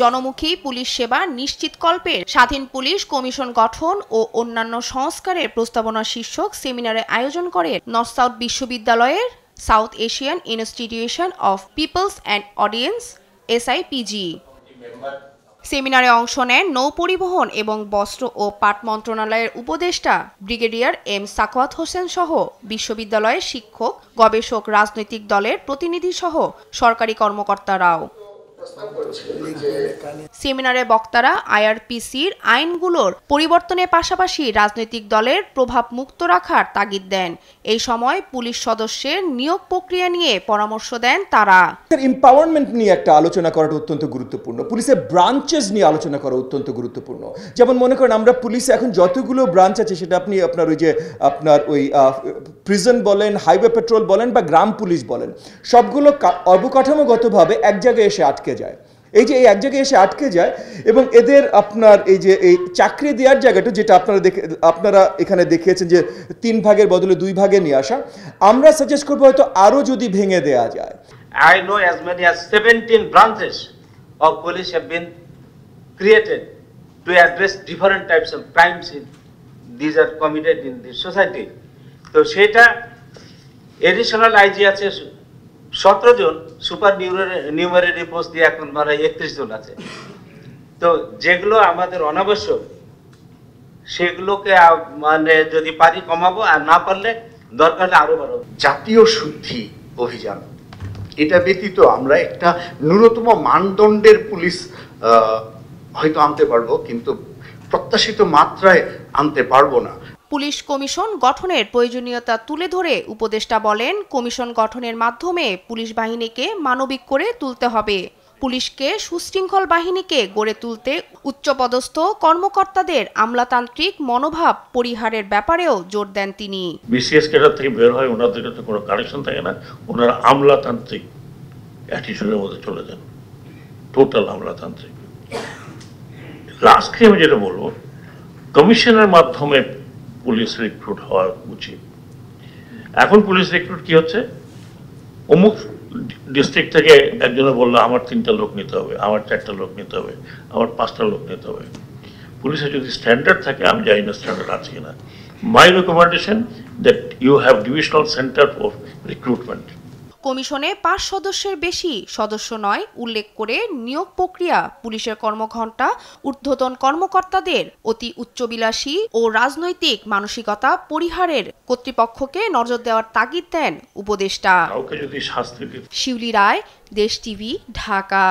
জনমুখী পুলিশ সেবা নিশ্চিতকল্পে স্বাধীন পুলিশ কমিশন গঠন ও অন্যান্য সংস্কারের প্রস্তাবনা শীর্ষক সেমিনারে আয়োজন করে নর্থ সাউথ বিশ্ববিদ্যালয়ের south Asian institution of people's and audience SIPG। সেমিনারে অংশ নেন নৌপরিবহন এবং বস্ত্র ও পাট মন্ত্রণালয়ের উপদেষ্টা ব্রিগেডিয়ার M সাখাওয়াত হোসেন সহ বিশ্ববিদ্যালয়ের শিক্ষক, গবেষক, রাজনৈতিক দলের প্রতিনিধি সহ সরকারি কর্মকর্তারাও। সেমিনারে বক্তারা IRPCর আইনগুলোর পরিবর্তনের পাশাপাশি রাজনৈতিক দলের প্রভাব মুক্ত রাখার তাগিদ দেন। এই সময় পুলিশ সদস্যের নিয়োগ প্রক্রিয়া নিয়ে পরামর্শ দেন তারা। এম্পাওয়ারমেন্ট নিয়ে একটা আলোচনা করাটা অত্যন্ত গুরুত্বপূর্ণ, পুলিশের ব্রাঞ্চেস নিয়ে আলোচনা করা অত্যন্ত গুরুত্বপূর্ণ। যেমন মনে করেন আমরা পুলিশে এখন যতগুলো ব্রাঞ্চ আছে সেটা আপনি আপনার ওই প্রিজন বলেন, হাইওয়ে পেট্রোল বলেন বা গ্রাম পুলিশ বলেন, সবগুলো অবকাঠামোগতভাবে এক জায়গায় এসে আটকে যায়। এই যে এই এক জায়গায় এসে আটকে যায় এবং এদের আপনার এই চাকরি দেওয়ার জায়গাটা যেটা আপনারা এখানে দেখিয়েছেন যে 3 ভাগের বদলে 2 ভাগে নিয়ে আসা, আমরা সাজেস্ট করবো হয়তো আরো যদি ভেঙে দেওয়া যায়। I know as many as 17 branches of police have been created to address different types of crimes these are committed in the society. তো সেটা এডিশনাল IG আছে 17 জন, সুপার নিউমারি পোস্ট দিয়ে এখন 31 জন আছে। তো যেগুলো আমাদের অনাবশ্যক সেগুলোকে যদি পারি কমাবো, আর না পারলে দরকার হলে আরো বাড়াবো। জাতীয় শুদ্ধি অভিযান, এটা ব্যতীত আমরা একটা ন্যূনতম মানদণ্ডের পুলিশ হয়তো আনতে পারবো, কিন্তু প্রত্যাশিত মাত্রায় আনতে পারবো না। পুলিশ কমিশন গঠনের প্রয়োজনীয়তা তুলে ধরে উপদেষ্টা বলেন, কমিশন গঠনের মাধ্যমে পুলিশ বাহিনীকে মানবিক করে তুলতে হবে। পুলিশকে সুশৃঙ্খল বাহিনীকে গড়ে তুলতে উচ্চপদস্থ কর্মকর্তাদের আমলাতান্ত্রিক মনোভাব পরিহারের ব্যাপারেও জোর দেন তিনি। BCS ক্যাডার থেকে বের হয়, ওনাদের কাছে কোনো কানেকশন থাকে না, ওনারা আমলাতান্ত্রিক অ্যাটিটিউডের মধ্যে চলে যান, টোটাল আমলাতান্ত্রিক। লাস্টলি আমি যেটা বলবো, কমিশনের মাধ্যমে পুলিশ রিক্রুট হওয়া উচিত। এখন পুলিশ রিক্রুট কি হচ্ছে, অমুক ডিস্ট্রিক্ট থেকে একজনে বললো আমার 3টা লোক নিতে হবে, আমার 4টা লোক নিতে হবে, আমার 5টা লোক নিতে হবে। পুলিশের যদি স্ট্যান্ডার্ড থাকে, আমি জানি না স্ট্যান্ডার্ড আছে কিনা, my recommendation that you have divisional centre for recruitment. কমিশনে 5 সদস্যের বেশি সদস্য নয় উল্লেখ করে নিয়োগ প্রক্রিয়া, পুলিশের কর্মঘণ্টা, ঊর্ধ্বতন কর্মকর্তাদের অতি উচ্চবিলাসী ও রাজনৈতিক মানসিকতা পরিহারের কর্তৃপক্ষকে নজর দেওয়ার তাগিদ দেন উপদেষ্টা। কাউকে যদি শাস্তি দিতে। শিউলি রায়, দেশ টিভি, ঢাকা।